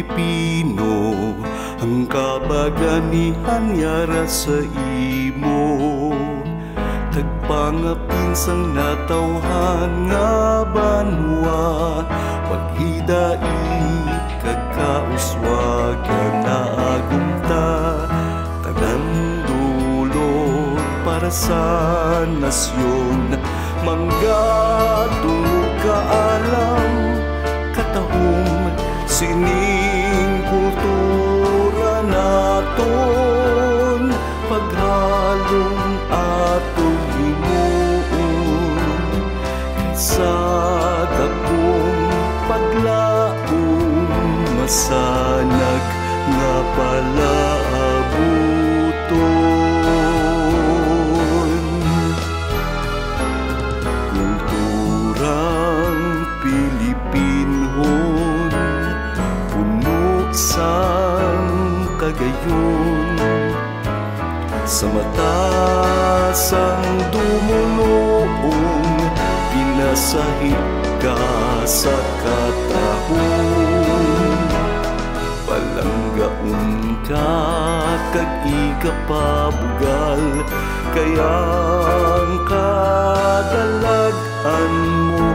Pilipino, ang kabaganihan yara sa imo. Tagpangapin sang natawhan nga banwa, paghidai kagkauswagan na agumta, tanan dulot para sa nasyon. Manggatong kaalam katahong sining kultura naton, paghalong atong himuon sa dakong paglaong masanag nga palaabuton. Kulturang Pilipinhon, puno sang kagayon, sa matasang dumulong, pinasahit ka sa katahon. Palanggaon ka kag ikapabugal, kaya ang kadalagan mo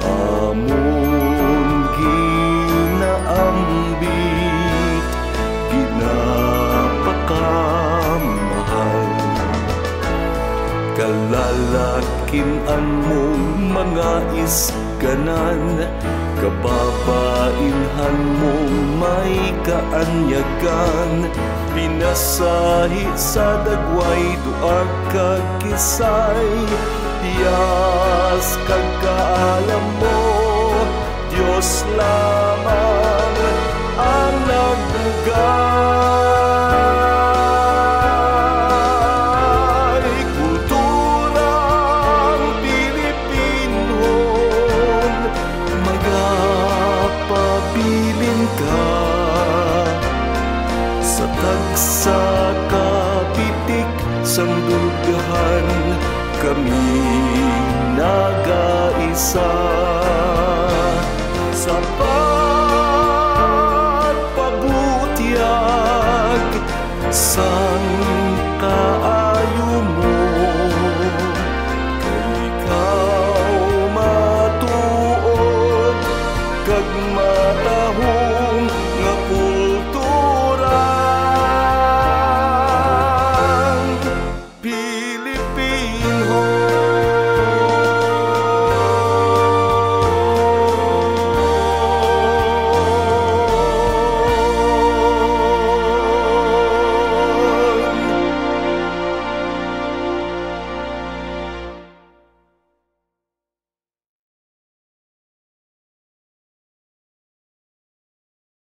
amon ginaambit, ginapakamahal. Kalalakinan mong mga isganan, kababainhan mong may kaanyagan, pinasahi sa dagway duag kagkisay. Yas kagkaalam mo, Diyos lamang ang nagbugay. Kulturang Pilipinhon, magapabilin ka sa tagsa kapitik sang dughan, kami nagaisa sa pagpabutiag sa